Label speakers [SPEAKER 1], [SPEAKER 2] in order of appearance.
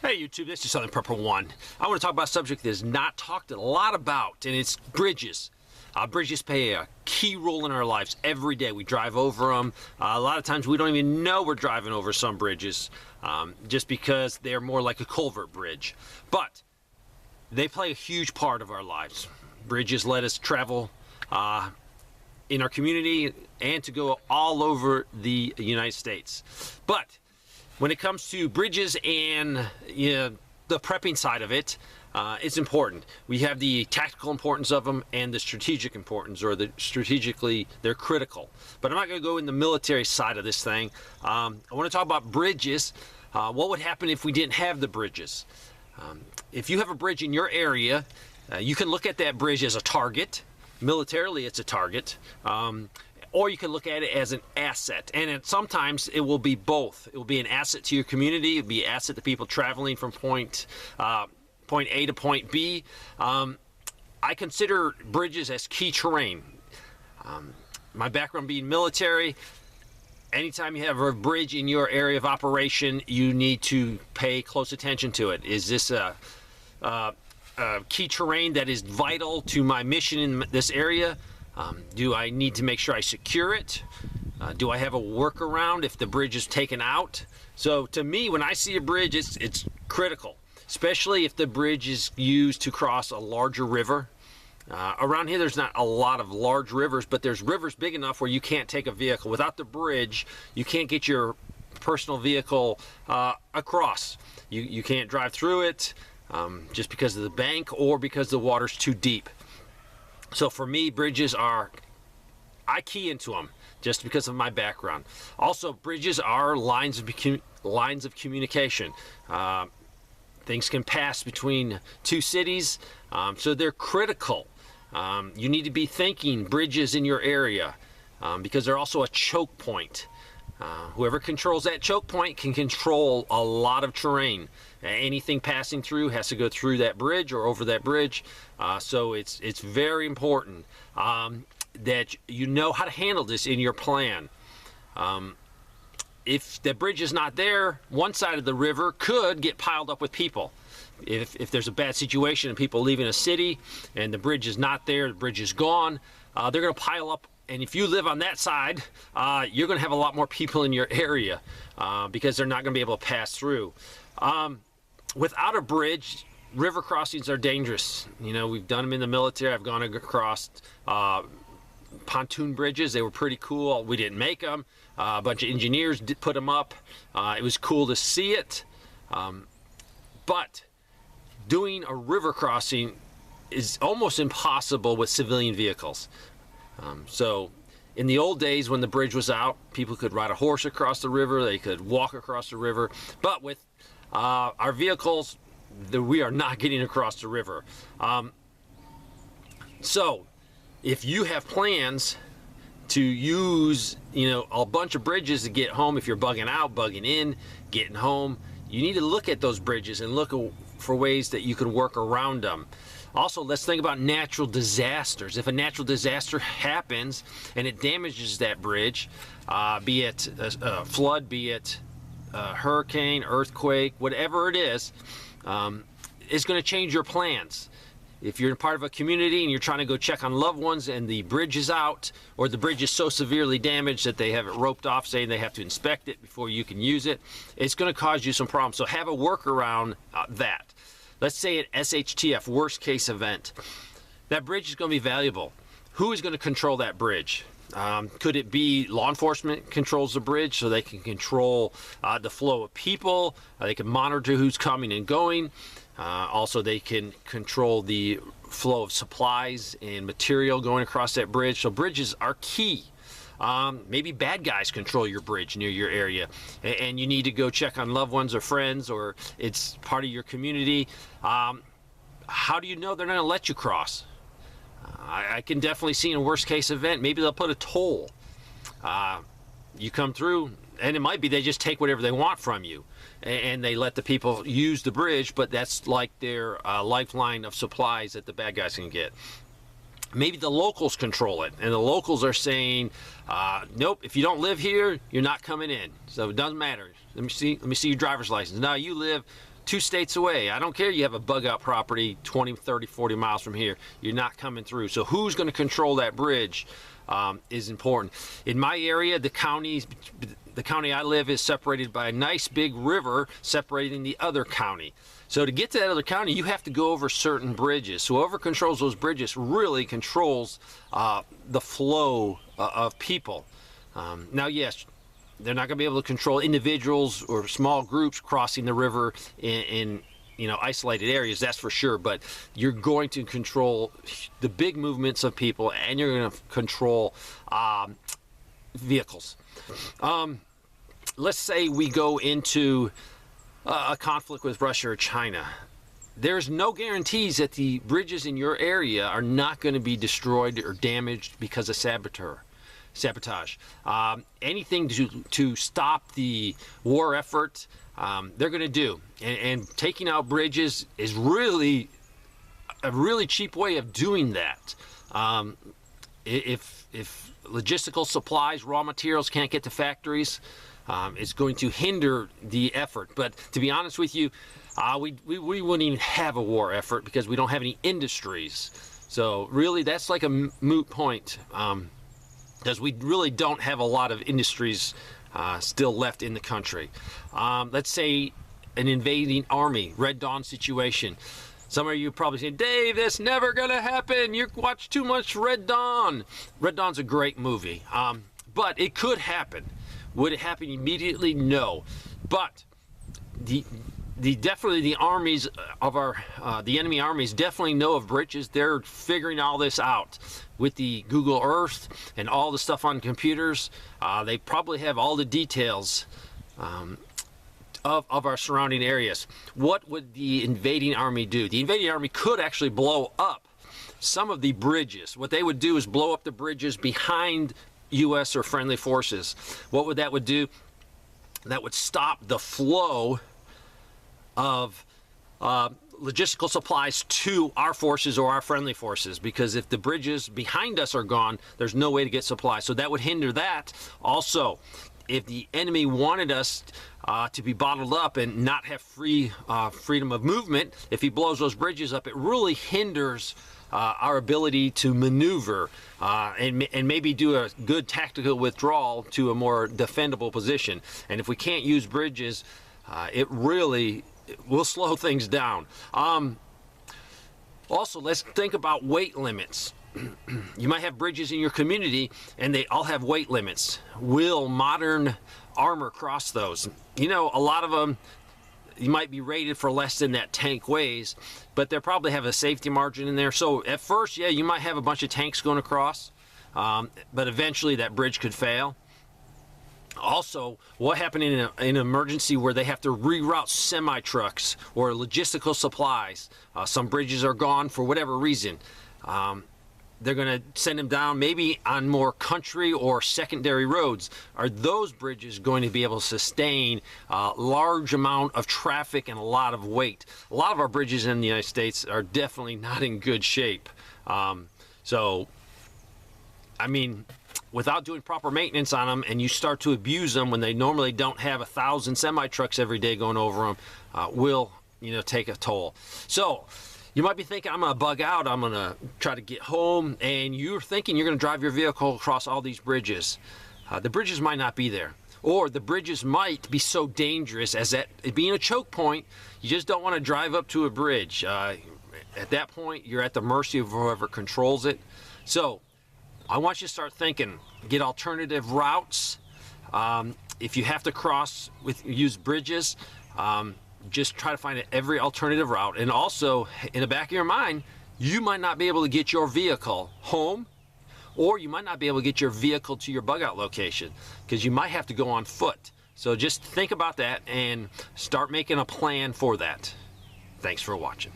[SPEAKER 1] Hey YouTube, this is Southern Prepper One. I want to talk about a subject that is not talked a lot about, and it's bridges. Bridges play a key role in our lives every day. We drive over them. A lot of times we don't even know we're driving over some bridges just because they're more like a culvert bridge. But they play a huge part of our lives. Bridges let us travel in our community and to go all over the United States. But when it comes to bridges and the prepping side of it, it's important. We have the tactical importance of them and the strategic importance, or strategically they're critical. But I'm not going to go in the military side of this thing. I want to talk about bridges. What would happen if we didn't have the bridges? If you have a bridge in your area, you can look at that bridge as a target. Militarily, it's a target. Or you can look at it as an asset, and sometimes it will be both. It will be an asset to your community. It will be an asset to people traveling from point A to point B. I consider bridges as key terrain. My background being military, anytime you have a bridge in your area of operation, you need to pay close attention to it. Is this a key terrain that is vital to my mission in this area? Do I need to make sure I secure it? Do I have a workaround if the bridge is taken out? So to me, when I see a bridge, it's critical, especially if the bridge is used to cross a larger river. Around here, there's not a lot of large rivers, but there's rivers big enough where you can't take a vehicle. Without the bridge, you can't get your personal vehicle across. You can't drive through it just because of the bank or because the water's too deep. So for me, bridges I key into them just because of my background. Also, bridges are lines of communication. Things can pass between two cities, so they're critical. You need to be thinking bridges in your area because they're also a choke point. Whoever controls that choke point can control a lot of terrain. Anything passing through has to go through that bridge or over that bridge. So it's very important that you know how to handle this in your plan. If the bridge is not there, one side of the river could get piled up with people. If there's a bad situation and people leaving a city and the bridge is not there, the bridge is gone, they're going to pile up. And if you live on that side, you're going to have a lot more people in your area because they're not going to be able to pass through. Without a bridge, river crossings are dangerous. You know, we've done them in the military. I've gone across pontoon bridges. They were pretty cool. We didn't make them. A bunch of engineers did put them up. It was cool to see it. But doing a river crossing is almost impossible with civilian vehicles. So in the old days when the bridge was out, people could ride a horse across the river, they could walk across the river, but with our vehicles, we are not getting across the river. So if you have plans to use, a bunch of bridges to get home, if you're bugging out, bugging in, getting home, you need to look at those bridges and look for ways that you can work around them. Also, let's think about natural disasters. If a natural disaster happens and it damages that bridge, be it a flood, be it a hurricane, earthquake, whatever it is, it's going to change your plans. If you're part of a community and you're trying to go check on loved ones and the bridge is out, or the bridge is so severely damaged that they have it roped off, saying they have to inspect it before you can use it, it's going to cause you some problems. So have a workaround that. Let's say at SHTF, worst case event, that bridge is going to be valuable. Who is going to control that bridge? Could it be law enforcement controls the bridge so they can control the flow of people? They can monitor who's coming and going. Also, they can control the flow of supplies and material going across that bridge. So bridges are key. Maybe bad guys control your bridge near your area and you need to go check on loved ones or friends, or it's part of your community. How do you know they're not going to let you cross? I can definitely see in a worst case event, maybe they'll put a toll. You come through and it might be they just take whatever they want from you and they let the people use the bridge, but that's like their lifeline of supplies that the bad guys can get. Maybe the locals control it, and the locals are saying, nope, if you don't live here, you're not coming in. So it doesn't matter. Let me see your driver's license. No, you live 2 states away. I don't care you have a bug out property 20, 30, 40 miles from here. You're not coming through. So who's going to control that bridge is important. In my area, the county I live is separated by a nice big river separating the other county. So to get to that other county, you have to go over certain bridges. So whoever controls those bridges really controls the flow of people. Now, yes, they're not going to be able to control individuals or small groups crossing the river in isolated areas, that's for sure, but you're going to control the big movements of people, and you're going to control vehicles. Let's say we go into a conflict with Russia or China. There's no guarantees that the bridges in your area are not going to be destroyed or damaged because of sabotage. Anything to stop the war effort, they're going to do. And taking out bridges is really a really cheap way of doing that. If logistical supplies, raw materials can't get to factories, it's going to hinder the effort. But to be honest with you, we wouldn't even have a war effort because we don't have any industries. So really, that's like a moot point. Because we really don't have a lot of industries still left in the country. Let's say an invading army, Red Dawn situation. Some of you probably saying, Dave, that's never going to happen. You watch too much Red Dawn. Red Dawn's a great movie, but it could happen. Would it happen immediately? No. But definitely the armies of the enemy armies definitely know of bridges. They're figuring all this out with the Google Earth and all the stuff on computers. They probably have all the details of our surrounding areas. What would the invading army do? The invading army could actually blow up some of the bridges. What they would do is blow up the bridges behind U.S. or friendly forces. What that would do? That would stop the flow of logistical supplies to our forces or our friendly forces, because if the bridges behind us are gone, there's no way to get supplies. So that would hinder that. Also, if the enemy wanted us to be bottled up and not have freedom of movement, if he blows those bridges up, it really hinders our ability to maneuver and maybe do a good tactical withdrawal to a more defendable position. And if we can't use bridges, it really will slow things down. Also, let's think about weight limits. You might have bridges in your community and they all have weight limits. Will modern armor cross those? You know, a lot of them, you might be rated for less than that tank weighs, but they probably have a safety margin in there. So at first, yeah, you might have a bunch of tanks going across, but eventually that bridge could fail. Also, what happened in an emergency where they have to reroute semi-trucks or logistical supplies? Some bridges are gone for whatever reason. They're going to send them down maybe on more country or secondary roads. Are those bridges going to be able to sustain a large amount of traffic and a lot of weight? A lot of our bridges in the United States are definitely not in good shape. So, I mean, without doing proper maintenance on them, and you start to abuse them when they normally don't have 1,000 semi-trucks every day going over them, will, take a toll. So, you might be thinking, I'm going to bug out, I'm going to try to get home, and you're thinking you're going to drive your vehicle across all these bridges. The bridges might not be there, or the bridges might be so dangerous as that being a choke point, you just don't want to drive up to a bridge. At that point, you're at the mercy of whoever controls it. So, I want you to start thinking, get alternative routes. If you have to use bridges, just try to find every alternative route. And also, in the back of your mind, you might not be able to get your vehicle home, or you might not be able to get your vehicle to your bug out location because you might have to go on foot. So just think about that and start making a plan for that. Thanks for watching.